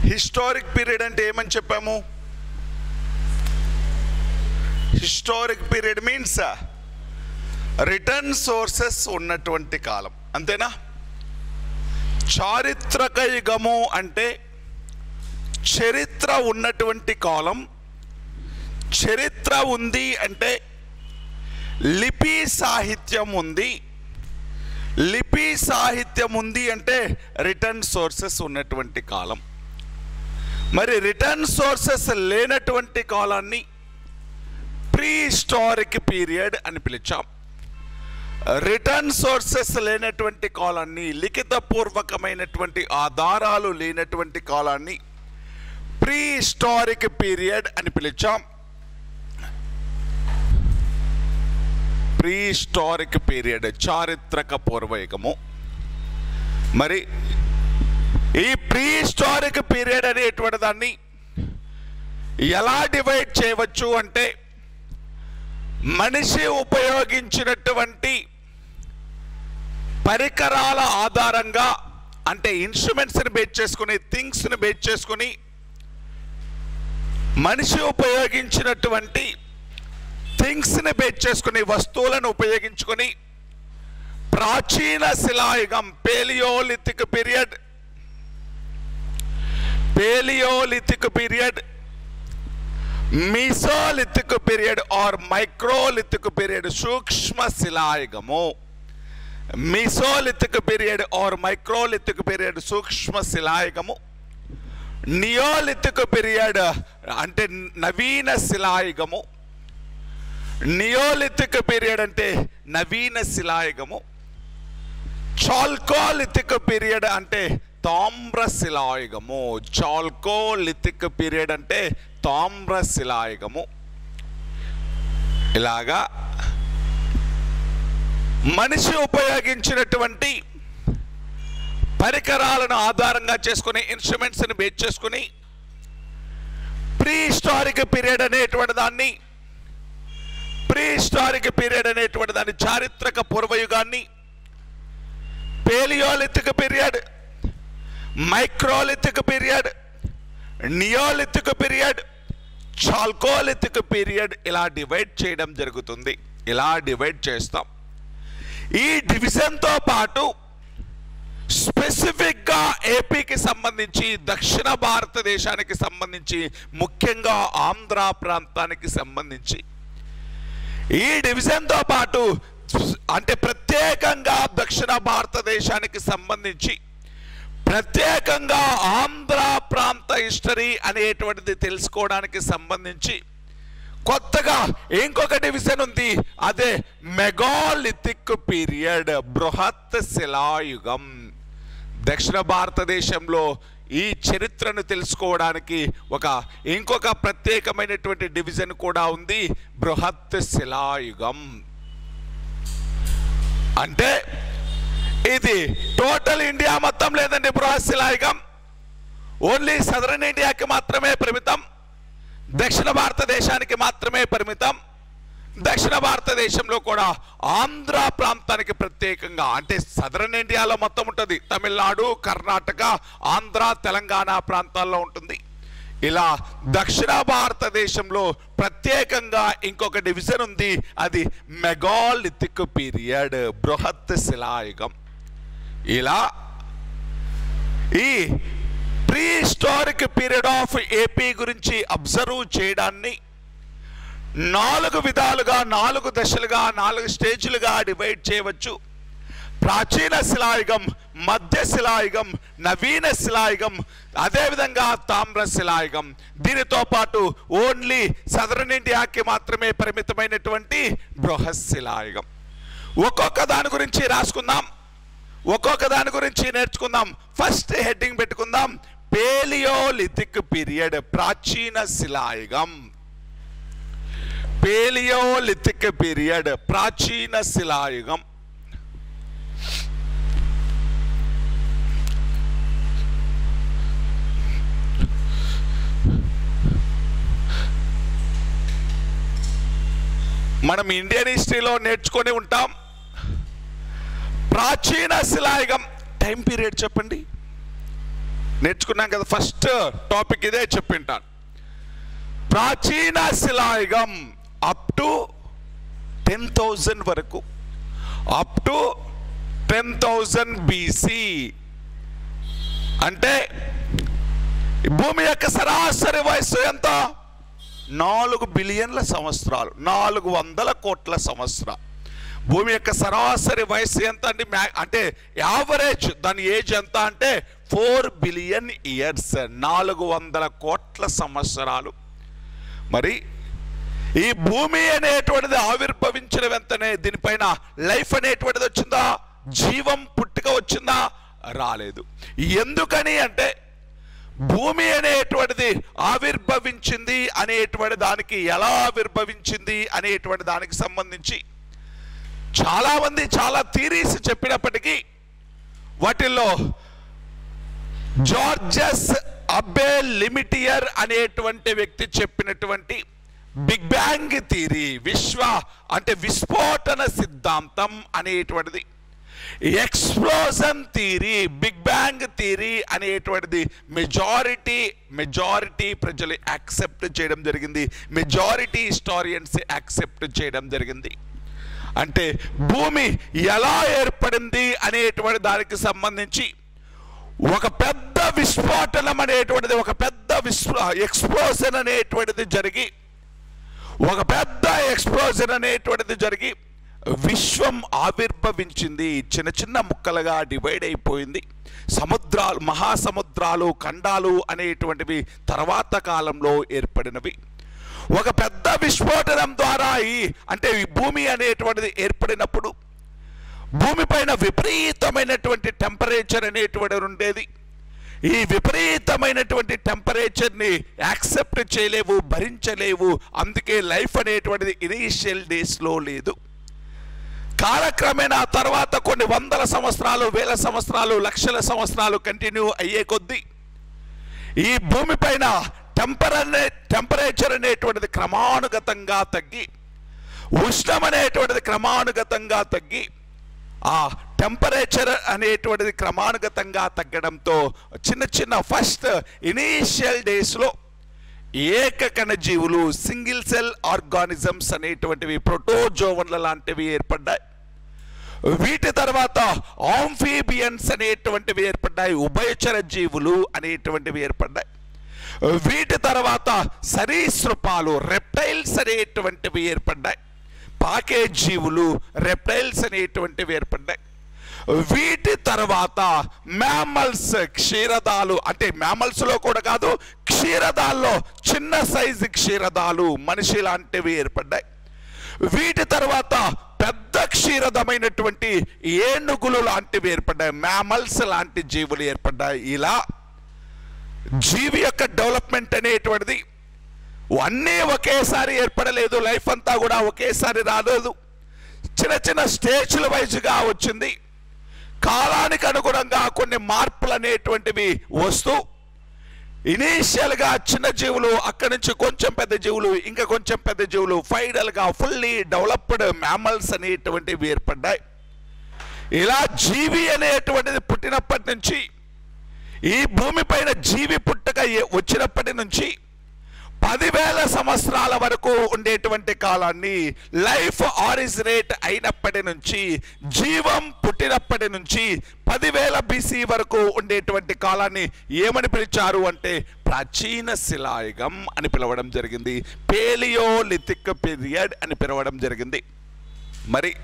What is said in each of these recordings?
Historic period అంటే ఏమని చెప్పాము? Historic period means return sources ఉన్నటువంటి కాలం, అంతేనా? చారిత్రక యుగము అంటే చరిత్ర ఉన్నటువంటి కాలం. చరిత్ర ఉంది అంటే లిపి సాహిత్యం ఉంది. లిపి సాహిత్యం ఉంది అంటే రిటర్న్ సోర్సెస్ ఉన్నటువంటి కాలం. మరి రిటర్న్ సోర్సెస్ లేనటువంటి కాలాన్ని ప్రీ హిస్టారిక్ పీరియడ్ అని పిలిచాం. రిటర్న్ సోర్సెస్ లేనటువంటి కాలాన్ని, లిఖితపూర్వకమైనటువంటి ఆధారాలు లేనటువంటి కాలాన్ని ప్రీ హిస్టారిక్ పీరియడ్ అని పిలిచాం. ప్రీ హిస్టారిక్ పీరియడ్ చారిత్రక పూర్వయుగము. మరి ఈ ప్రీ హిస్టారిక్ పీరియడ్ అనేటువంటి దాన్ని ఎలా డివైడ్ చేయవచ్చు అంటే, మనిషి ఉపయోగించినటువంటి పరికరాల ఆధారంగా, అంటే ఇన్స్ట్రుమెంట్స్ని బేస్ చేసుకుని, థింగ్స్ని బేస్ చేసుకుని, మనిషి ఉపయోగించినటువంటి థింగ్స్ని బేస్ చేసుకుని, వస్తువులను ఉపయోగించుకొని ప్రాచీన శిలాయుగం palaeolithic period, palaeolithic period, mesolithic period or microlithic period సూక్ష్మ శిలాయుగము. Mesolithic period or microlithic period సూక్ష్మ శిలాయుగము. నియోలిథిక్ పీరియడ్ అంటే నవీన శిలాయుగము. నియోలిథిక్ పీరియడ్ అంటే నవీన శిలాయుగము. చాల్కోలిథిక్ పీరియడ్ అంటే తామ్ర శిలాయుగము. చాల్కోలిథిక్ పీరియడ్ అంటే తామ్ర శిలాయుగము. ఇలాగా మనిషి ఉపయోగించినటువంటి పరికరాలను ఆధారంగా చేసుకుని, ఇన్స్ట్రుమెంట్స్ని బేస్ చేసుకుని ప్రీ హిస్టారిక్ పీరియడ్ అనేటువంటి దాన్ని, ప్రీ హిస్టారిక్ పీరియడ్ అనేటువంటి దాన్ని, చారిత్రక పూర్వయుగాన్ని palaeolithic period, microlithic period, neolithic period, chalcolithic period ఇలా డివైడ్ చేయడం జరుగుతుంది. ఇలా డివైడ్ చేస్తాం. ఈ డివిజన్తో పాటు స్పెసిఫిక్గా ఏపీకి సంబంధించి, దక్షిణ భారతదేశానికి సంబంధించి, ముఖ్యంగా ఆంధ్ర ప్రాంతానికి సంబంధించి ఈ డివిజన్తో పాటు అంటే ప్రత్యేకంగా దక్షిణ భారతదేశానికి సంబంధించి ప్రత్యేకంగా ఆంధ్ర ప్రాంత హిస్టరీ అనేటువంటిది తెలుసుకోవడానికి సంబంధించి కొత్తగా ఇంకొక డివిజన్ ఉంది. అదే మెగాలిథిక్ పీరియడ్, బృహత్ శిలాయుగం. దక్షిణ భారతదేశంలో ఈ చరిత్రను తెలుసుకోవడానికి ఇంకొక ప్రత్యేకమైనటువంటి డివిజన్ కూడా ఉంది, బృహత్ శిలాయుగం. అంటే ఇది టోటల్ ఇండియా మొత్తం లేదండి. బృహత్ శిలాయుగం ఓన్లీ సదరన్ ఇండియాకి మాత్రమే పరిమితం, దక్షిణ భారతదేశానికి మాత్రమే పరిమితం. దక్షిణ భారతదేశంలో కూడా ఆంధ్ర ప్రాంతానికి ప్రత్యేకంగా, అంటే సదరన్ ఇండియాలో మొత్తం ఉంటుంది, తమిళనాడు, కర్ణాటక, ఆంధ్ర, తెలంగాణ ప్రాంతాల్లో ఉంటుంది. ఇలా దక్షిణ భారతదేశంలో ప్రత్యేకంగా ఇంకొక డివిజన్ ఉంది, అది మెగాలిథిక్ పీరియడ్, బృహత్ శిలాయుగం. ఇలా ఈ pre historic period of AP గురించి అబ్జర్వ్ చేయడాన్ని 4 విధాలుగా, 4 దశలుగా, 4 స్టేజ్లుగా డివైడ్ చేయవచ్చు. ప్రాచీన శిలాయుగం, మధ్య శిలాయుగం, నవీన శిలాయుగం, అదేవిధంగా తామ్ర శిలాయుగం. దీనితో పాటు ఓన్లీ సదరన్ ఇండియాకి మాత్రమే పరిమితమైనటువంటి బృహత్ శిలాయుగం. ఒక్కొక్క దాని గురించి రాసుకుందాం, ఒక్కొక్క దాని గురించి నేర్చుకుందాం. ఫస్ట్ హెడ్డింగ్ పెట్టుకుందాం, పేలియోలిథిక్ పీరియడ్, ప్రాచీన శిలాయుగం. పేలియోలిథిక్ పీరియడ్, ప్రాచీన శిలాయుగం. మనం ఇండియన్ హిస్టరీలో నేర్చుకొని ఉంటాం. ప్రాచీన శిలాయుగం టైం పీరియడ్ చెప్పండి. నేర్చుకున్నాం కదా, ఫస్ట్ టాపిక్ ఇదే చెప్పింటాను. ప్రాచీన శిలాయుగం అప్ టు 10,000 వరకు, అప్ టు 10,000 BC. అంటే భూమి యొక్క సరాసరి వయస్సు ఎంత? 4 బిలియన్ల సంవత్సరాలు, 400 కోట్ల సంవత్సరాలు. భూమి యొక్క సరాసరి వయస్సు ఎంత అండి? అంటే యావరేజ్ దాని ఏజ్ ఎంత అంటే 4 బిలియన్ ఇయర్స్, 400 కోట్ల సంవత్సరాలు. మరి ఈ భూమి అనేటువంటిది ఆవిర్భవించిన వెంటనే దీనిపైన లైఫ్ అనేటువంటిది వచ్చిందా? జీవం పుట్టుక వచ్చిందా? రాలేదు. ఎందుకని అంటే భూమి అనేటువంటిది ఆవిర్భవించింది అనేటువంటి దానికి, ఎలా ఆవిర్భవించింది అనేటువంటి దానికి సంబంధించి చాలా మంది చాలా థియరీస్ చెప్పినప్పటికీ వాటిల్లో జార్జస్ అబ్బే లిమిటియర్ అనేటువంటి వ్యక్తి చెప్పినటువంటి బిగ్ బ్యాంగ్ థియరీ, విస్ఫోటన సిద్ధాంతం అనేటువంటిది, explosion theory, big bang theory అనేటువంటిది మెజారిటీ ప్రజలు యాక్సెప్ట్ చేయడం జరిగింది, మెజారిటీ హిస్టారియన్స్ యాక్సెప్ట్ చేయడం జరిగింది. అంటే భూమి ఎలా ఏర్పడింది అనేటువంటి దానికి సంబంధించి ఒక పెద్ద విస్ఫోటనం అనేటువంటిది, ఒక పెద్ద ఎక్స్ప్లోజన్ అనేటువంటిది జరిగి, ఒక పెద్ద ఎక్స్ప్లోజన్ అనేటువంటిది జరిగి విశ్వం ఆవిర్భవించింది. చిన్న చిన్న ముక్కలుగా డివైడ్ అయిపోయింది. సముద్రాలు, మహాసముద్రాలు, ఖండాలు అనేటువంటివి తర్వాత కాలంలో ఏర్పడినవి. ఒక పెద్ద విస్ఫోటనం ద్వారా ఈ భూమి అనేటువంటిది ఏర్పడినప్పుడు భూమిపైన విపరీతమైనటువంటి టెంపరేచర్ అనేటువంటిది ఉండేది. ఈ విపరీతమైనటువంటి టెంపరేచర్ని యాక్సెప్ట్ చేయలేవు, భరించలేవు. అందుకే లైఫ్ అనేటువంటిది ఇనీషియల్ డేస్లో లేదు. కాలక్రమేణా తర్వాత కొన్ని వందల సంవత్సరాలు, వేల సంవత్సరాలు, లక్షల సంవత్సరాలు కంటిన్యూ అయ్యే కొద్దీ ఈ భూమిపైన టెంపరేచర్ అనేటువంటిది క్రమానుగతంగా తగ్గి, ఉష్ణం అనేటువంటిది క్రమానుగతంగా తగ్గి, ఆ టెంపరేచర్ అనేటువంటిది క్రమానుగతంగా తగ్గడంతో చిన్న చిన్న ఫస్ట్ ఇనీషియల్ డేస్లో ఏకకణ జీవులు, సింగిల్ సెల్ ఆర్గానిజమ్స్ అనేటువంటివి, ప్రోటోజోవన్ల లాంటివి ఏర్పడ్డాయి. వీటి తర్వాత ఆంఫీబియన్స్ అనేటువంటివి ఏర్పడ్డాయి, ఉభయచర జీవులు అనేటువంటివి ఏర్పడ్డాయి. వీటి తర్వాత సరీసృపాలు, రెప్టైల్స్ అనేటువంటివి ఏర్పడ్డాయి. పాకే జీవులు, రెప్టైల్స్ అనేటువంటివి ఏర్పడ్డాయి. వీటి తర్వాత మ్యామల్స్, క్షీరదాలు, అంటే మ్యామల్స్లో కూడా కాదు, క్షీరదాల్లో చిన్న సైజు క్షీరదాలు, మనిషి లాంటివి ఏర్పడ్డాయి. వీటి తర్వాత పెద్ద క్షీరదమైనటువంటి ఏనుగులు లాంటివి ఏర్పడ్డాయి, మ్యామల్స్ లాంటి జీవులు ఏర్పడ్డాయి. ఇలా జీవి యొక్క డెవలప్మెంట్ అనేటువంటిది అన్నీ ఒకేసారి ఏర్పడలేదు. లైఫ్ అంతా కూడా ఒకేసారి రాలేదు. చిన్న చిన్న స్టేజ్ల వైజ్గా వచ్చింది. కాలానికి అనుగుణంగా కొన్ని మార్పులు అనేటువంటివి వస్తూ ఇనీషియల్గా చిన్న జీవులు, అక్కడి నుంచి కొంచెం పెద్ద జీవులు, ఇంకా కొంచెం పెద్ద జీవులు, ఫైనల్గా ఫుల్లీ డెవలప్డ్ మ్యామల్స్ అనేటువంటివి ఏర్పడ్డాయి. ఇలా జీవి అనేటువంటిది పుట్టినప్పటి నుంచి, ఈ భూమిపైన జీవి పుట్టక వచ్చినప్పటి నుంచి 10,000 సంవత్సరాల వరకు ఉండేటువంటి కాలాన్ని, లైఫ్ ఆరిజినేట్ అయినప్పటి నుంచి, జీవం పుట్టినప్పటి నుంచి 10,000 BC వరకు ఉండేటువంటి కాలాన్ని ఏమని పిలిచారు అంటే ప్రాచీన శిలాయుగం అని పిలవడం జరిగింది. పేలియోలిథిక్ పీరియడ్ అని పిలవడం జరిగింది. మరి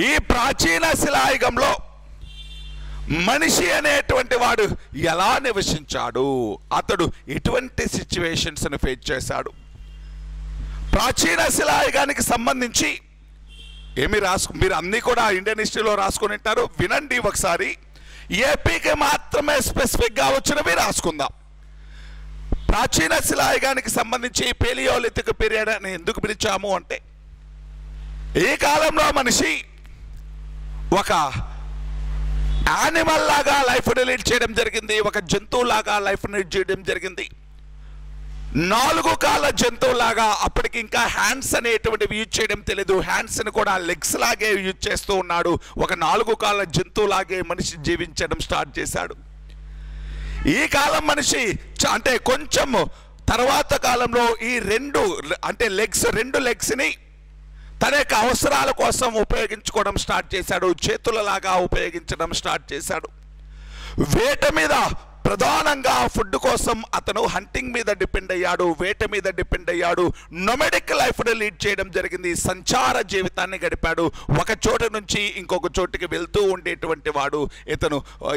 ఈ ప్రాచీన శిలాయుగంలో మనిషి అనేటువంటి వాడు ఎలా నివసించాడు, అతడు ఎటువంటి సిచ్యువేషన్స్ను ఫేస్ చేశాడు? ప్రాచీన శిలాయుగానికి సంబంధించి మీరు అన్నీ కూడా ఇండియన్ హిస్టరీలో రాసుకుని ఉంటారు. వినండి ఒకసారి. ఏపీకి మాత్రమే స్పెసిఫిక్గా వచ్చినవి రాసుకుందాం. ప్రాచీన శిలాయుగానికి సంబంధించి పేలియోలిథిక్ పీరియడ్ అని ఎందుకు పిలిచాము అంటే, ఈ కాలంలో మనిషి ఒక యానిమల్ లాగా లైఫ్ని లీడ్ చేయడం జరిగింది, ఒక జంతువులాగా లైఫ్ని లీడ్ చేయడం జరిగింది. 4 కాళ్ళ జంతువులాగా, అప్పటికి ఇంకా హ్యాండ్స్ అనేటువంటివి యూజ్ చేయడం తెలియదు, హ్యాండ్స్ని కూడా లెగ్స్ లాగే యూజ్ చేస్తూ ఉన్నాడు. ఒక 4 కాళ్ళ జంతువులాగే మనిషి జీవించడం స్టార్ట్ చేశాడు. ఈ కాలం మనిషి అంటే కొంచెం తర్వాత కాలంలో ఈ రెండు లెగ్స్ని తన యొక్క అవసరాల కోసం ఉపయోగించుకోవడం స్టార్ట్ చేశాడు, చేతులలాగా ఉపయోగించడం స్టార్ట్ చేశాడు. వేట మీద ప్రధానంగా ఫుడ్ కోసం అతను హంటింగ్ మీద డిపెండ్ అయ్యాడు, వేట మీద డిపెండ్ అయ్యాడు, నొమెడిక్ లైఫ్ని లీడ్ చేయడం జరిగింది, సంచార జీవితాన్ని గడిపాడు. ఒక చోట నుంచి ఇంకొక చోటికి వెళ్తూ ఉండేటువంటి వాడు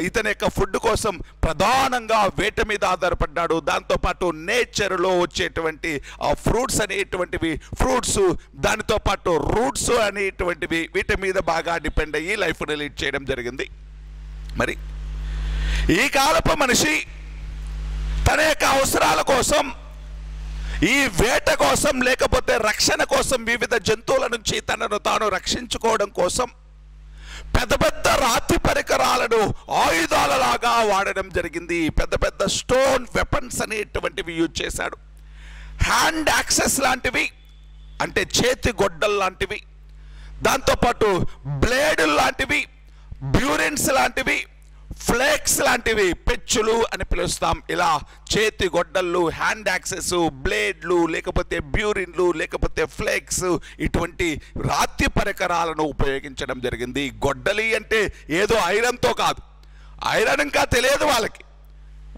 ఇతని యొక్క ఫుడ్ కోసం ప్రధానంగా వేట మీద ఆధారపడ్డాడు. దాంతోపాటు నేచర్లో వచ్చేటువంటి ఫ్రూట్స్ అనేటువంటివి, దానితో పాటు రూట్స్ అనేటువంటివి, వీటి మీద బాగా డిపెండ్ అయ్యి లైఫ్ని లీడ్ చేయడం జరిగింది. మరి ఈ కాలపు మనిషి తన యొక్క అవసరాల కోసం, ఈ వేట కోసం, లేకపోతే రక్షణ కోసం, వివిధ జంతువుల నుంచి తనను తాను రక్షించుకోవడం కోసం పెద్ద పెద్ద రాతి పరికరాలను ఆయుధాలలాగా వాడడం జరిగింది. పెద్ద పెద్ద స్టోన్ వెపన్స్ అనేటువంటివి యూజ్ చేశాడు. హ్యాండ్ యాక్సెస్ లాంటివి, అంటే చేతి గొడ్డలు లాంటివి, దాంతోపాటు బ్లేడ్ లాంటివి, బ్యూరిన్స్ లాంటివి, ఫ్లేక్స్ లాంటివి, పెచ్చులు అని పిలుస్తాం. ఇలా చేతి గొడ్డళ్ళు, హ్యాండ్ యాక్సెస్, బ్లేడ్లు, లేకపోతే బ్యూరిన్లు, లేకపోతే ఫ్లేక్స్, ఇటువంటి రాతి పరికరాలను ఉపయోగించడం జరిగింది. గొడ్డలి అంటే ఏదో ఐరన్తో కాదు, ఐరన్ ఇంకా తెలియదు వాళ్ళకి,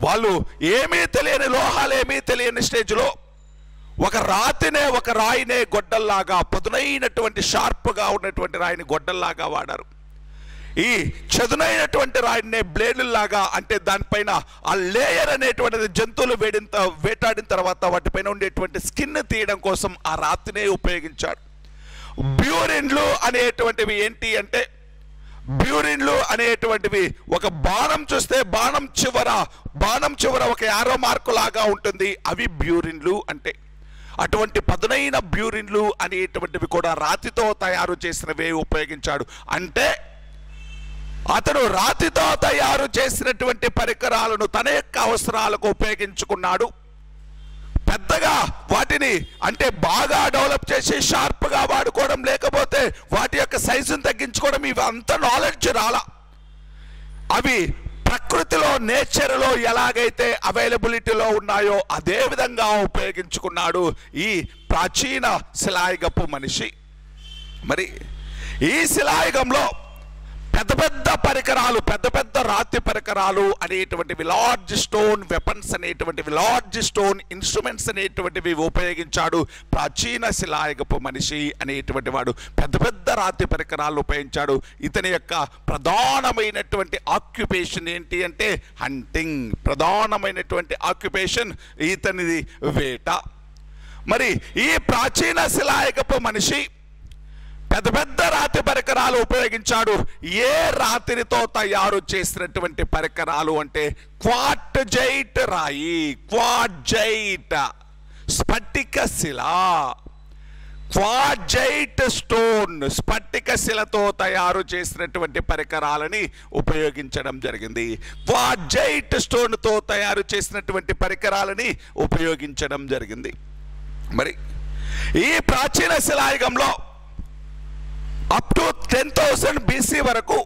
వాళ్ళు ఏమీ తెలియని, లోహాలు ఏమీ తెలియని స్టేజ్లో ఒక రాయినే గొడ్డల్లాగా, పదునైనటువంటి షార్ప్గా ఉన్నటువంటి రాయిని గొడ్డల్లాగా వాడారు. ఈ చదునైనటువంటి రాయినే బ్లేడ్లాగా, అంటే దానిపైన ఆ లేయర్ అనేటువంటిది జంతువులు వేటాడిన తర్వాత వాటిపైన ఉండేటువంటి స్కిన్ తీయడం కోసం ఆ రాతినే ఉపయోగించాడు. బ్యూరిన్లు అనేటువంటివి ఏంటి అంటే, బ్యూరిన్లు అనేటువంటివి ఒక బాణం చూస్తే బాణం చివర ఒక యారో మార్కు లాగా ఉంటుంది, అవి బ్యూరిన్లు అంటే. అటువంటి పదునైన బ్యూరిన్లు అనేటువంటివి కూడా రాతితో తయారు చేసినవే ఉపయోగించాడు. అంటే అతడు రాతితో తయారు చేసినటువంటి పరికరాలను తన యొక్క అవసరాలకు ఉపయోగించుకున్నాడు. పెద్దగా వాటిని అంటే బాగా డెవలప్ చేసి షార్ప్గా వాడుకోవడం, లేకపోతే వాటి యొక్క సైజును తగ్గించుకోవడం, ఇవి అంత నాలెడ్జ్ రాలా. అవి ప్రకృతిలో, నేచర్లో ఎలాగైతే అవైలబిలిటీలో ఉన్నాయో అదే విధంగా ఉపయోగించుకున్నాడు ఈ ప్రాచీన శిలాయుగపు మనిషి. మరి ఈ శిలాయుగంలో పెద్ద పెద్ద పరికరాలు, పెద్ద పెద్ద రాతి పరికరాలు అనేటువంటివి, లార్జ్ స్టోన్ వెపన్స్ అనేటువంటివి, లార్జ్ స్టోన్ ఇన్స్ట్రుమెంట్స్ అనేటువంటివి ఉపయోగించాడు. ప్రాచీన శిలాయుగపు మనిషి అనేటువంటి వాడు పెద్ద పెద్ద రాతి పరికరాలు ఉపయోగించాడు. ఇతని యొక్క ప్రధానమైనటువంటి ఆక్యుపేషన్ ఏంటి అంటే హంటింగ్. ప్రధానమైనటువంటి ఆక్యుపేషన్ ఇతనిది వేట. మరి ఈ ప్రాచీన శిలాయుగపు మనిషి పెద్ద పెద్ద రాతి పరికరాలు ఉపయోగించాడు. ఏ రాతితో తయారు చేసినటువంటి పరికరాలు అంటే క్వార్ట్జైట్ రాయి, క్వార్ట్జైట్ స్ఫటిక శిల, క్వార్ట్జైట్ స్టోన్, స్ఫటిక శిలతో తయారు చేసినటువంటి పరికరాలని ఉపయోగించడం జరిగింది. క్వార్ట్జైట్ స్టోన్తో తయారు చేసినటువంటి పరికరాలని ఉపయోగించడం జరిగింది. మరి ఈ ప్రాచీన శిలాయుగంలో అప్ టు 10,000 BC వరకు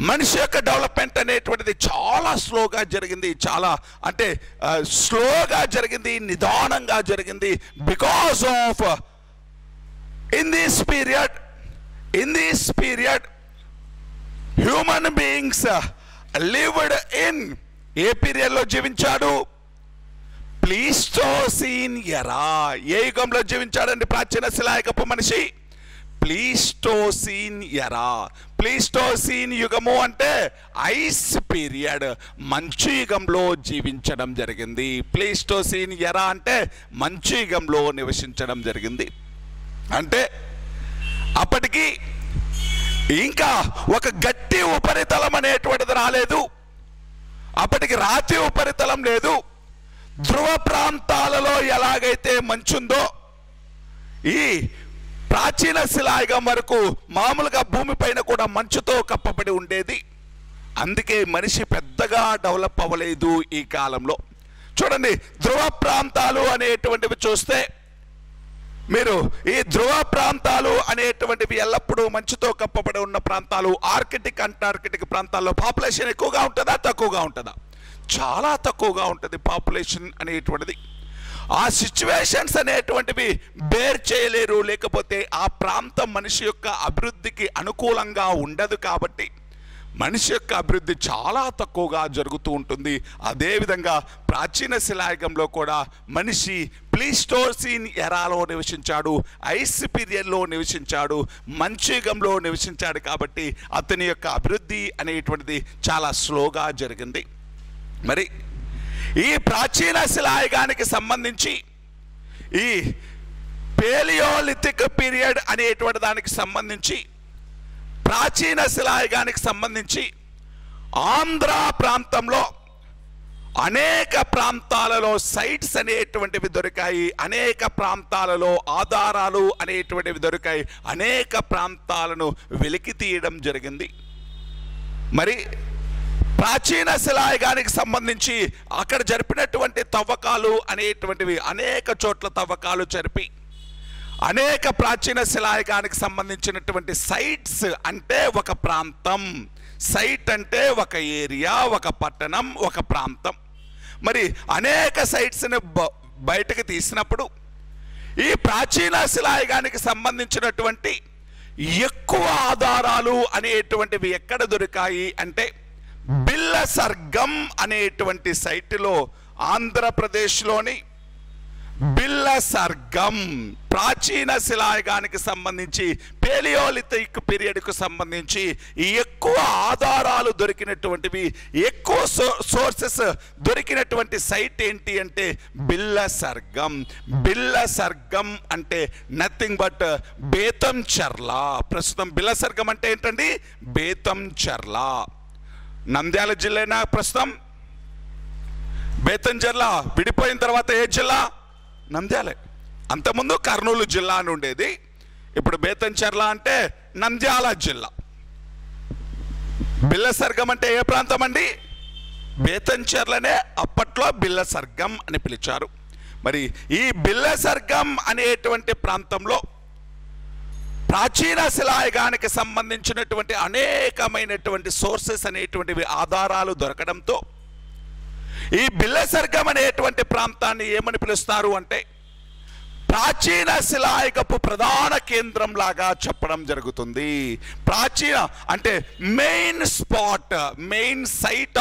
మనిషి యొక్క డెవలప్మెంట్ అనేటువంటిది చాలా స్లోగా జరిగింది. చాలా అంటే స్లోగా జరిగింది, నిదానంగా జరిగింది. Because of in this period human beings lived in a పీరియడ్లో జీవించాడు? ప్లీస్టోసీన్ ఎరా. ఏ యుగంలో జీవించాడండి ప్రాచీన శిలాయుగపు మనిషి? ప్లీస్టోసీన్ ఎరా. ప్లీస్టోసీన్ యుగము అంటే ఐస్ పీరియడ్, మంచు యుగంలో జీవించడం జరిగింది. ప్లీస్టోసీన్ ఎరా అంటే మంచు యుగంలో నివసించడం జరిగింది. అంటే అప్పటికి ఇంకా ఒక గట్టి ఉపరితలం అనేటువంటిది రాలేదు, అప్పటికి రాతి ఉపరితలం లేదు. ధ్రువ ప్రాంతాలలో ఎలాగైతే మంచుందో ఈ ప్రాచీన శిలాయుగం వరకు మామూలుగా భూమిపైన కూడా మంచుతో కప్పబడి ఉండేది. అందుకే మనిషి పెద్దగా డెవలప్ అవ్వలేదు ఈ కాలంలో. చూడండి, ధ్రువ ప్రాంతాలు అనేటువంటివి చూస్తే మీరు ఈ ధ్రువ ప్రాంతాలు అనేటువంటివి ఎల్లప్పుడూ మంచుతో కప్పబడి ఉన్న ప్రాంతాలు. ఆర్కిటిక్, అంటార్కిటిక్ ప్రాంతాల్లో పాపులేషన్ ఎక్కువగా ఉంటుందా, తక్కువగా ఉంటుందా? చాలా తక్కువగా ఉంటుంది పాపులేషన్ అనేటువంటిది. ఆ సిచ్యువేషన్స్ అనేటువంటివి బేర్ చేయలేరు, లేకపోతే ఆ ప్రాంతం మనిషి యొక్క అభివృద్ధికి అనుకూలంగా ఉండదు. కాబట్టి మనిషి యొక్క అభివృద్ధి చాలా తక్కువగా జరుగుతూ ఉంటుంది. అదేవిధంగా ప్రాచీన శిలాయుగంలో కూడా మనిషి ప్లీస్టోసీన్ ఎరాలో నివసించాడు, ఐస్ పీరియడ్లో నివసించాడు, మంచుయుగంలో నివసించాడు. కాబట్టి అతని యొక్క అభివృద్ధి అనేటువంటిది చాలా స్లోగా జరిగింది. మరి ఈ ప్రాచీన శిలాయుగానికి సంబంధించి ఈ పేలియోలిథిక్ పీరియడ్ అనేటువంటి దానికి సంబంధించి, ప్రాచీన శిలాయుగానికి సంబంధించి ఆంధ్ర ప్రాంతంలో అనేక ప్రాంతాలలో సైట్స్ అనేటువంటివి దొరికాయి, అనేక ప్రాంతాలలో ఆధారాలు అనేటువంటివి దొరికాయి, అనేక ప్రాంతాలను వెలికి తీయడం జరిగింది. మరి ప్రాచీన శిలాయుగానికి సంబంధించి అక్కడ జరిపినటువంటి తవ్వకాలు అనేటువంటివి అనేక చోట్ల తవ్వకాలు జరిపి అనేక ప్రాచీన శిలాయుగానికి సంబంధించినటువంటి సైట్స్ అంటే ఒక ప్రాంతం, సైట్ అంటే ఒక ఏరియా, ఒక పట్టణం, ఒక ప్రాంతం. మరి అనేక సైట్స్ని బయటకు తీసినప్పుడు ఈ ప్రాచీన శిలాయుగానికి సంబంధించినటువంటి ఎక్కువ ఆధారాలు అనేటువంటివి ఎక్కడ దొరికాయి అంటే బిల్లసర్గం అనేటువంటి సైట్లో, ఆంధ్రప్రదేశ్లోని బిల్లసర్గం ప్రాచీన శిలాయుగానికి సంబంధించి పేలియోలిథిక్ పీరియడ్కు సంబంధించి ఎక్కువ ఆధారాలు దొరికినటువంటివి, ఎక్కువ సోర్సెస్ దొరికినటువంటి సైట్ ఏంటి అంటే బిల్లసర్గం. బిల్లసర్గం అంటే నథింగ్ బట్ బేతంచెర్ల. ప్రస్తుతం బిల్లసర్గం అంటే ఏంటండి? బేతంచెర్ల. నంద్యాల జిల్లానా ప్రస్తుతం? బేతంచెర్ల విడిపోయిన తర్వాత ఏ జిల్లా? నంద్యాలే. అంతకుముందు కర్నూలు జిల్లా అని ఉండేది, ఇప్పుడు బేతంచెర్ల అంటే నంద్యాల జిల్లా. బిల్లసర్గం అంటే ఏ ప్రాంతం అండి? బేతంచెర్లనే అప్పట్లో బిల్లసర్గం అని పిలిచారు. మరి ఈ బిల్లసర్గం అనేటువంటి ప్రాంతంలో ప్రాచీన శిలాయుగానికి సంబంధించినటువంటి అనేకమైనటువంటి సోర్సెస్ అనేటువంటివి ఆధారాలు దొరకడంతో ఈ బిల్లసర్గం అనేటువంటి ప్రాంతాన్ని ఏమని పిలుస్తారు అంటే ప్రాచీన శిలాయుగపు ప్రధాన కేంద్రం లాగా చెప్పడం జరుగుతుంది. ప్రాచీన అంటే main spot, main site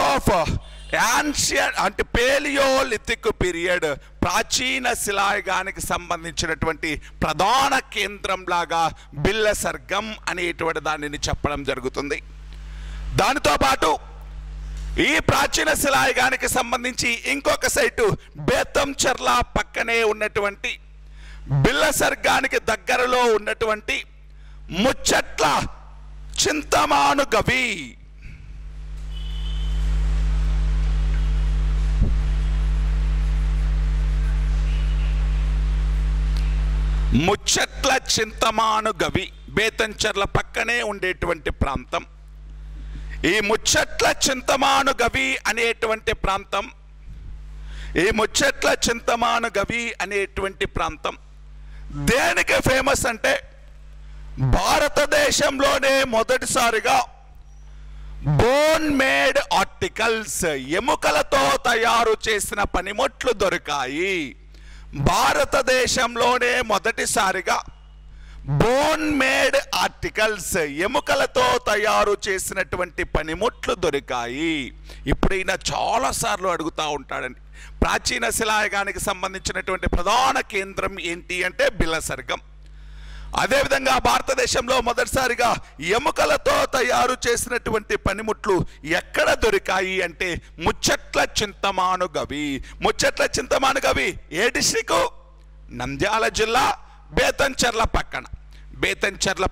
of ancient అంటే పేలియోలిథిక్ పీరియడ్, ప్రాచీన శిలాయుగానికి సంబంధించినటువంటి ప్రధాన కేంద్రం లాగా బిల్లసర్గం అనేటువంటి దానిని చెప్పడం జరుగుతుంది. దానితో పాటు ఈ ప్రాచీన శిలాయుగానికి సంబంధించి ఇంకొక సైటు బేతంచెర్ల పక్కనే ఉన్నటువంటి బిల్లసర్గానికి దగ్గరలో ఉన్నటువంటి ముచ్చట్ల చింతమానుగవి. ముచ్చట్ల చింతమానుగవి బేతంచెర్ల పక్కనే ఉండేటువంటి ప్రాంతం. ఈ ముచ్చట్ల చింతమానుగవి అనేటువంటి ప్రాంతం, ఈ ముచ్చట్ల చింతమానుగవి అనేటువంటి ప్రాంతం దేనికి ఫేమస్ అంటే భారతదేశంలోనే మొదటిసారిగా బోన్ మేడ్ ఆర్టికల్స్, ఎముకలతో తయారు చేసిన పనిముట్లు దొరికాయి. భారతదేశంలోనే మొదటిసారిగా బోన్ మేడ్ ఆర్టికల్స్, ఎముకలతో తయారు చేసినటువంటి పనిముట్లు దొరికాయి. ఇప్పుడైనా చాలాసార్లు అడుగుతూ ఉంటాడండి, ప్రాచీన శిలాయుగానికి సంబంధించినటువంటి ప్రధాన కేంద్రం ఏంటి అంటే బిల్లసర్గం. అదేవిధంగా భారతదేశంలో మొదటిసారిగా ఎముకలతో తయారు చేసినటువంటి పనిముట్లు ఎక్కడ దొరికాయి అంటే ముచ్చట్ల చింతమానుగవి. ముచ్చట్ల చింతమానుగవి ఏ డిస్ట్రిక్ట్? నంద్యాల జిల్లా, బేతంచెర్ల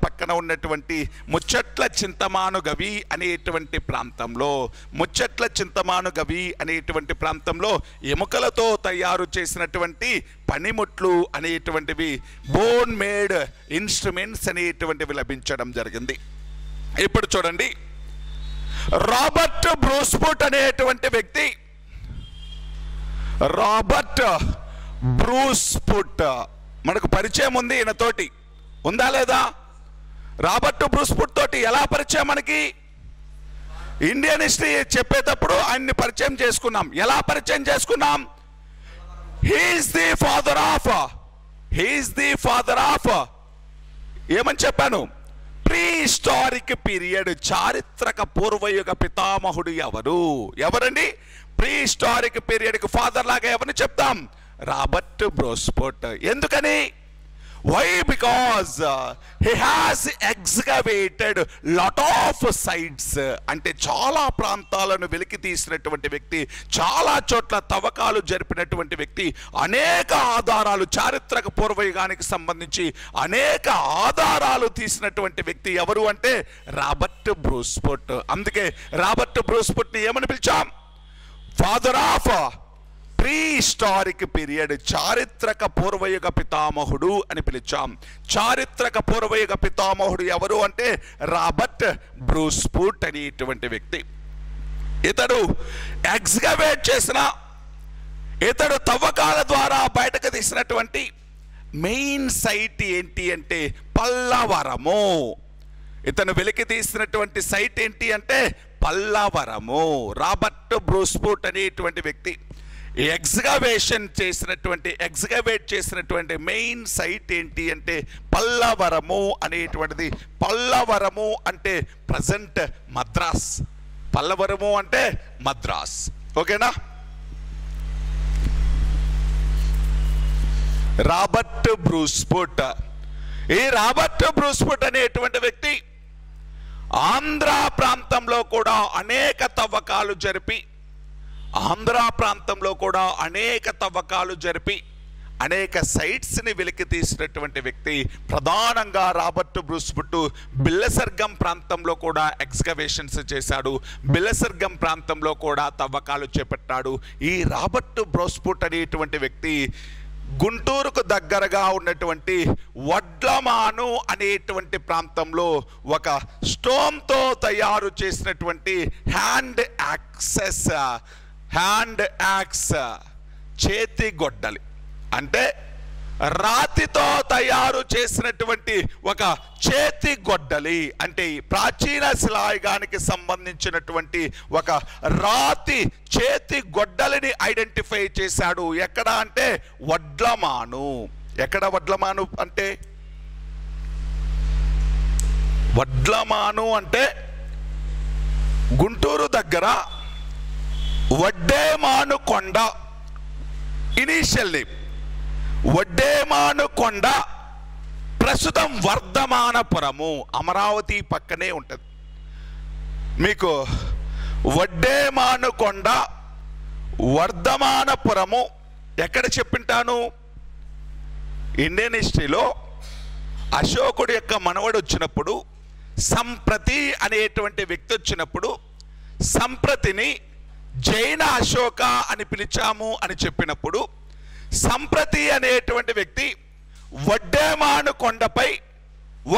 పక్కన ఉన్నటువంటి ముచ్చట్ల చింతమానుగవి అనేటువంటి ప్రాంతంలో, ముచ్చట్ల చింతమానుగవి అనేటువంటి ప్రాంతంలో ఎముకలతో తయారు చేసినటువంటి పనిముట్లు అనేటువంటివి, బోన్ మేడ్ ఇన్స్ట్రుమెంట్స్ అనేటువంటివి లభించడం జరిగింది. ఇప్పుడు చూడండి, రాబర్ట్ బ్రూస్ఫుట్ అనేటువంటి వ్యక్తి, రాబర్ట్ బ్రూస్ఫుట్ మనకు పరిచయం ఉంది ఈయనతోటి. ఉందా లేదా? రాబర్ట్ బ్రూస్ఫుట్ తోటి ఎలా పరిచయం మనకి? ఇండియన్ హిస్టరీ చెప్పేటప్పుడు ఆయన్ని పరిచయం చేసుకున్నాం. ఎలా పరిచయం చేసుకున్నాం? హీఈస్ ది ఫాదర్ ఆఫ్ ఏమని చెప్పాను? ప్రీ హిస్టారిక్ పీరియడ్, చారిత్రక పూర్వయుగ పితామహుడు ఎవరండి? ప్రీ హిస్టారిక్ పీరియడ్కి ఫాదర్ లాగా ఎవరిని చెప్తాం? రాబర్ట్ బ్రూస్ఫుట్. ఎందుకని? Why? Because he has excavated lot of sites. అంటే చాలా ప్రాంతాలను వెలికి తీసినటువంటి వ్యక్తి, చాలా చోట్ల తవ్వకాలు జరిపినటువంటి వ్యక్తి, అనేక ఆధారాలు, చారిత్రక పూర్వయుగానికి సంబంధించి అనేక ఆధారాలు తీసినటువంటి వ్యక్తి ఎవరు అంటే రాబర్ట్ బ్రూస్ఫుట్. అందుకే రాబర్ట్ బ్రూస్ఫుట్ ని ఏమని పిలిచాం? Father of prehistoric period, చారిత్రక పూర్వయుగ పితామహుడు అని పిలిచాం. చారిత్రక పూర్వయుగ పితామహుడు ఎవరు అంటే రాబర్ట్ బ్రూస్ఫుట్ అనేటువంటి వ్యక్తి. ఇతడు ఎక్స్కవేట్ చేసిన, ఇతడు తవ్వకాల ద్వారా బయటకు తీసినటువంటి మెయిన్ సైట్ ఏంటి అంటే పల్లవరము. ఇతను వెలికి తీసినటువంటి సైట్ ఏంటి అంటే పల్లవరము. రాబర్ట్ బ్రూస్ఫుట్ అనేటువంటి వ్యక్తి ఎక్స్కవేట్ చేసినటువంటి మెయిన్ సైట్ ఏంటి అంటే పల్లవరము అనేటువంటిది. పల్లవరము అంటే ప్రజెంట్ మద్రాస్. పల్లవరము అంటే మద్రాస్. ఓకేనా? రాబర్ట్ బ్రూస్ఫుట్. ఈ రాబర్ట్ బ్రూస్ఫుట్ అనేటువంటి వ్యక్తి ఆంధ్ర ప్రాంతంలో కూడా అనేక తవ్వకాలు జరిపి అనేక సైట్స్ని వెలికి తీసినటువంటి వ్యక్తి. ప్రధానంగా రాబర్ట్ బ్రూస్ఫుట్ బిల్లసర్గం ప్రాంతంలో కూడా ఎక్స్కవేషన్స్ చేశాడు. బిల్లసర్గం ప్రాంతంలో కూడా తవ్వకాలు చేపట్టాడు. ఈ రాబర్ట్ బ్రూస్ఫుట్ అనేటువంటి వ్యక్తి గుంటూరుకు దగ్గరగా ఉన్నటువంటి వడ్లమాను అనేటువంటి ప్రాంతంలో ఒక స్టోన్తో తయారు చేసినటువంటి హ్యాండ్ యాక్స్ చేతి గొడ్డలి, అంటే రాతితో తయారు చేసినటువంటి ఒక చేతి గొడ్డలి, అంటే ప్రాచీన శిలాయుగానికి సంబంధించినటువంటి ఒక రాతి చేతి గొడ్డలిని ఐడెంటిఫై చేశాడు. ఎక్కడ అంటే వడ్లమాను. ఎక్కడ వడ్లమాను అంటే? వడ్లమాను అంటే గుంటూరు దగ్గర వడ్డేమాను కొండ. ఇనీషియల్లీ వడ్డేమాను కొండ ప్రస్తుతం వర్ధమానపురము, అమరావతి పక్కనే ఉంటుంది. మీకు వడ్డేమాను కొండ, వర్ధమానపురము ఎక్కడ చెప్పింటాను? ఇండియన్ హిస్టరీలో అశోకుడు యొక్క మనవడు వచ్చినప్పుడు, సంప్రతి అనేటువంటి వ్యక్తి వచ్చినప్పుడు, సంప్రతిని జైన అశోక అని పిలిచాము అని చెప్పినప్పుడు, సంప్రతి అనేటువంటి వ్యక్తి వడ్డేమాను కొండపై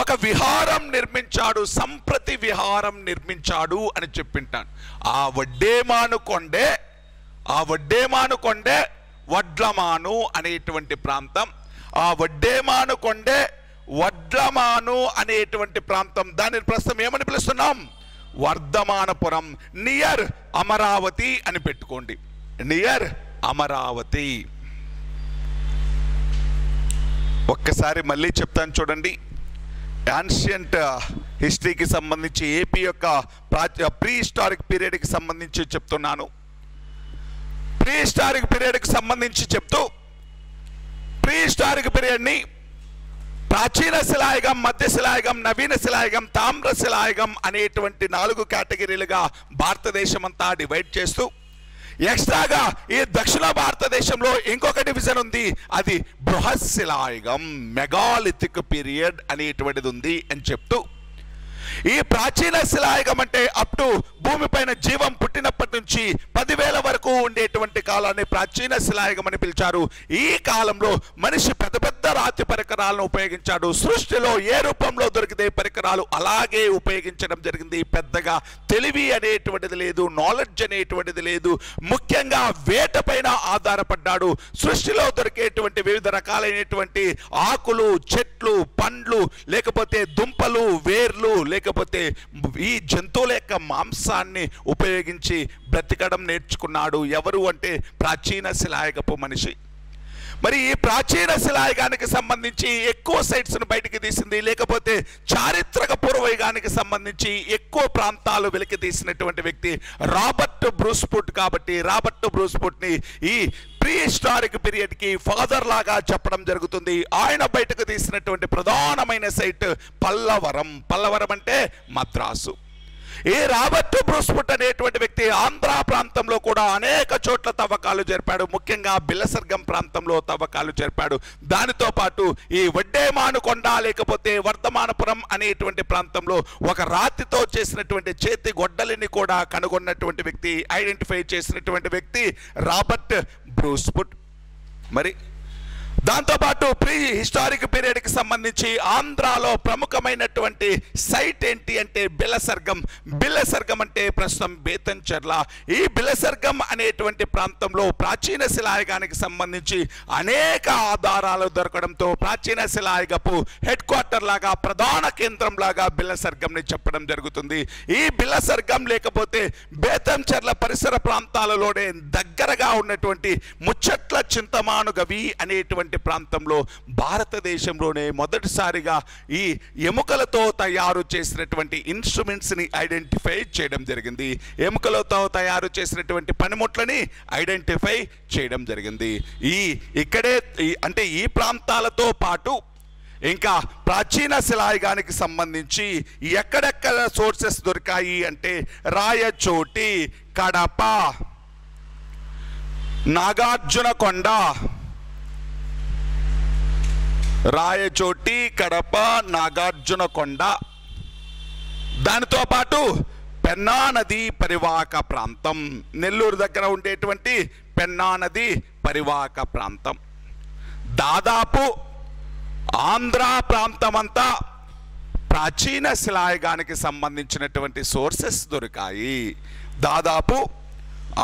ఒక విహారం నిర్మించాడు, సంప్రతి విహారం నిర్మించాడు అని చెప్పింటాను. ఆ వడ్డేమాను కొండే వడ్లమాను అనేటువంటి ప్రాంతం. ఆ వడ్డేమాను కొండే వడ్లమాను అనేటువంటి ప్రాంతం, దానిని ప్రస్తుతం ఏమని పిలుస్తున్నాం? వర్ధమానపురం, నియర్ అమరావతి అని పెట్టుకోండి. నియర్ అమరావతి. ఒక్కసారి మళ్ళీ చెప్తాను చూడండి. యాన్షియంట్ హిస్టరీకి సంబంధించి, ఏపీ యొక్క ప్రీ హిస్టారిక్ పీరియడ్కి సంబంధించి చెప్తున్నాను. ప్రీ హిస్టారిక్ పీరియడ్కి సంబంధించి చెప్తూ, ప్రీ హిస్టారిక్ పీరియడ్ని ప్రాచీన శిలాయుగం, మధ్య శిలాయుగం, నవీన శిలాయుగం, తామ్ర శిలాయుగం అనేటువంటి 4 కేటగిరీలుగా భారతదేశం అంతా డివైడ్ చేస్తూ, ఎక్స్ట్రాగా ఈ దక్షిణ భారతదేశంలో ఇంకొక డివిజన్ ఉంది, అది బృహత్ శిలాయుగం, మెగాలిథిక్ పీరియడ్ అనేటువంటిది ఉంది అని చెప్తూ, ఈ ప్రాచీన శిలాయుగం అంటే అప్ టు భూమిపైన జీవం పుట్టినప్పటి నుంచి 10,000 వరకు ఉండేటువంటి కాలాన్ని ప్రాచీన శిలాయుగం అని పిలిచారు. ఈ కాలంలో మనిషి పెద్ద పెద్ద రాతి పరికరాలను ఉపయోగించాడు. సృష్టిలో ఏ రూపంలో దొరికితే పరికరాలు అలాగే ఉపయోగించడం జరిగింది. పెద్దగా తెలివి అనేటువంటిది లేదు, నాలెడ్జ్ అనేటువంటిది లేదు. ముఖ్యంగా వేటపైన ఆధారపడ్డాడు. సృష్టిలో దొరికేటువంటి వివిధ రకాలైనటువంటి ఆకులు, చెట్లు, పండ్లు, లేకపోతే దుంపలు, వేర్లు, లేకపోతే ఈ జంతువుల యొక్క మాంసాన్ని ఉపయోగించి బ్రతికడం నేర్చుకున్నాడు. ఎవరు అంటే ప్రాచీన శిలాయుగపు మనిషి. మరి ఈ ప్రాచీన శిలాయుగానికి సంబంధించి ఎక్కువ సైట్స్ను బయటికి తీసింది, లేకపోతే చారిత్రక పూర్వయుగానికి సంబంధించి ఎక్కువ ప్రాంతాలు వెలికి తీసినటువంటి వ్యక్తి రాబర్ట్ బ్రూస్ఫుట్. కాబట్టి రాబర్ట్ బ్రూస్ఫుట్ని ఈ ప్రీ హిస్టారిక్ పీరియడ్కి ఫాదర్ లాగా చెప్పడం జరుగుతుంది. ఆయన బయటకు తీసినటువంటి ప్రధానమైన సైట్ పల్లవరం. పల్లవరం అంటే మద్రాసు. ఈ రాబర్ట్ బ్రూస్ఫుట్ అనేటువంటి వ్యక్తి ఆంధ్ర ప్రాంతంలో కూడా అనేక చోట్ల తవ్వకాలు జరిపాడు. ముఖ్యంగా బిల్లసర్గం ప్రాంతంలో తవ్వకాలు జరిపాడు. దానితో పాటు ఈ వడ్డేమానుకొండ లేకపోతే వర్ధమానపురం అనేటువంటి ప్రాంతంలో ఒక రాతితో చేసినటువంటి చేతి గొడ్డలిని కూడా కనుగొన్నటువంటి వ్యక్తి, ఐడెంటిఫై చేసినటువంటి వ్యక్తి రాబర్ట్ బ్రూస్ఫుట్. మరి దాంతోపాటు ప్రీ హిస్టారిక్ పీరియడ్కి సంబంధించి ఆంధ్రాలో ప్రముఖమైనటువంటి సైట్ ఏంటి అంటే బిల్లసర్గం. బిల్లసర్గం అంటే ప్రస్తుతం బేతంచెర్ల. ఈ బిల్లసర్గం అనేటువంటి ప్రాంతంలో ప్రాచీన శిలాయుగానికి సంబంధించి అనేక ఆధారాలు దొరకడంతో ప్రాచీన శిలాయుగపు హెడ్ క్వార్టర్ లాగా, ప్రధాన కేంద్రం లాగా బిల్లసర్గంని చెప్పడం జరుగుతుంది. ఈ బిల్లసర్గం లేకపోతే బేతంచెర్ల పరిసర ప్రాంతాలలోనే దగ్గరగా ఉన్నటువంటి ముచ్చట్ల చింతమానుగవి అనేటువంటి ప్రాంతంలో భారతదేశంలోనే మొదటిసారిగా ఈ ఎముకలతో తయారు చేసినటువంటి ఇన్స్ట్రుమెంట్స్ ని ఐడెంటిఫై చేయడం జరిగింది. ఎముకలతో తయారు చేసినటువంటి పనిముట్లని ఐడెంటిఫై చేయడం జరిగింది. ఇక్కడే అంటే ఈ ప్రాంతాలతో పాటు ఇంకా ప్రాచీన శిలాయుగానికి సంబంధించి ఎక్కడెక్కడ సోర్సెస్ దొరికాయి అంటే రాయచోటి, కడప, నాగార్జునకొండ, రాయచోటి, కడప, నాగార్జునకొండ, దానితో పాటు పెన్నా నది పరివాహక ప్రాంతం, నెల్లూరు దగ్గర ఉండేటువంటి పెన్నా నది పరివాహక ప్రాంతం. దాదాపు ఆంధ్ర ప్రాంతమంతా ప్రాచీన శిలాయుగానికి సంబంధించినటువంటి సోర్సెస్ దొరికాయి. దాదాపు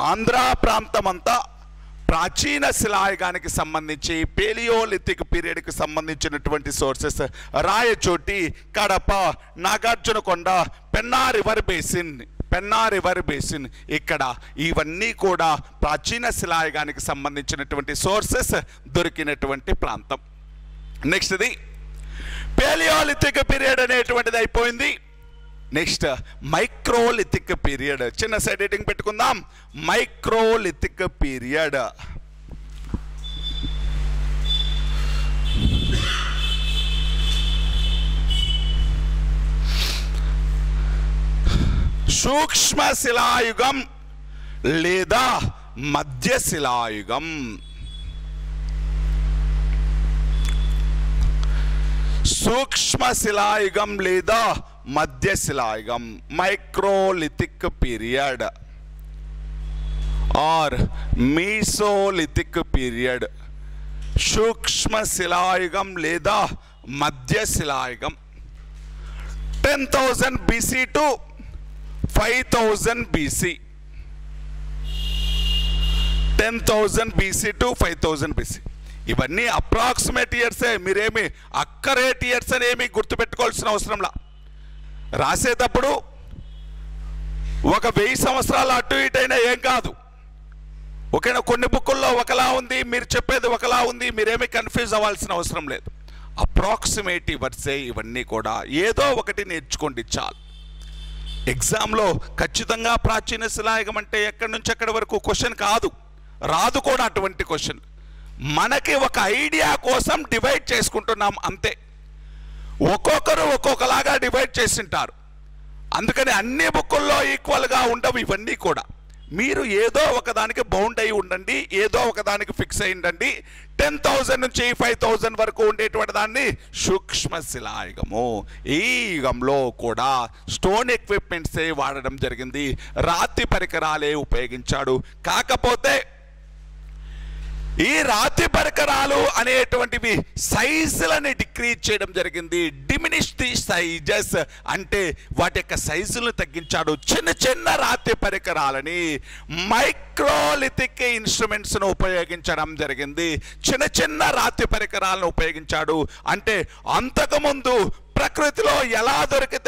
ఆంధ్ర ప్రాంతమంతా ప్రాచీన శిలాయుగానికి సంబంధించి పేలియోలిథిక్ పీరియడ్కి సంబంధించినటువంటి sources Rayachoti, Kadapa, Nagarjunakonda, Penna river basin ఇక్కడ ఇవన్నీ కూడా ప్రాచీన శిలాయుగానికి సంబంధించినటువంటి సోర్సెస్ దొరికినటువంటి ప్రాంతం. నెక్స్ట్ది పేలియోలిథిక్ పీరియడ్ అనేటువంటిది అయిపోయింది. Next microlithic period. చిన్న సైడ్ ఎడిటింగ్ పెట్టుకుందాం. మైక్రోలిథిక్ పీరియడ్ సూక్ష్మ శిలాయుగం లేదా మధ్య శిలాయుగం. సూక్ష్మ శిలాయుగం లేదా మధ్య శిలాయుగం, microlithic period or mesolithic period. సూక్ష్మ శిలాయుగం లేదా మధ్య శిలాయుగం 10,000 BC to 5,000 BC. 10,000 BC to 5,000 BC. ఇవన్నీ అప్రాక్సిమేట్ ఇయర్సే. మీరేమి అక్కరేట్ ఇయర్స్ అని ఏమి గుర్తుపెట్టుకోవాల్సిన అవసరంలా. రాసేటప్పుడు ఒక 1000 సంవత్సరాలు అటు ఇటు అయినా ఏం కాదు. ఓకేనా? కొన్ని బుక్కుల్లో ఒకలా ఉంది, మీరు చెప్పేది ఒకలా ఉంది, మీరేమీ కన్ఫ్యూజ్ అవ్వాల్సిన అవసరం లేదు. అప్రాక్సిమేట్ ఇవర్సే ఇవన్నీ కూడా. ఏదో ఒకటి నేర్చుకోండి చాలు. ఎగ్జామ్లో ఖచ్చితంగా ప్రాచీన శిలాయుగం అంటే ఎక్కడి నుంచి ఎక్కడి వరకు క్వశ్చన్ కాదు, రాదు కూడా అటువంటి క్వశ్చన్. మనకి ఒక ఐడియా కోసం డివైడ్ చేసుకుంటున్నాం అంతే. ఒక్కొక్కరు ఒక్కొక్కలాగా డివైడ్ చేసింటారు. అందుకని అన్ని బుక్కుల్లో ఈక్వల్గా ఉండవు ఇవన్నీ కూడా. మీరు ఏదో ఒకదానికి బౌండ్ అయి ఉండండి, ఏదో ఒకదానికి ఫిక్స్ అయి ఉండండి. 10,000 నుంచి 5,000 వరకు ఉండేటువంటి దాన్ని సూక్ష్మ శిలాయుగము. ఈ యుగంలో కూడా స్టోన్ ఎక్విప్మెంట్సే వాడడం జరిగింది, రాతి పరికరాలే ఉపయోగించాడు. కాకపోతే ఈ రాతి పరికరాలు అనేటువంటివి సైజులని డిక్రీజ్ చేయడం జరిగింది. డిమినిష్ ది సైజెస్ అంటే వాటి యొక్క సైజులను తగ్గించాడు. చిన్న చిన్న రాతి పరికరాలని మైక్రోలిథిక్ ఇన్స్ట్రుమెంట్స్ను ఉపయోగించడం జరిగింది. చిన్న చిన్న రాతి పరికరాలను ఉపయోగించాడు. అంటే అంతకుముందు ప్రకృతిలో ఎలా దొరికితే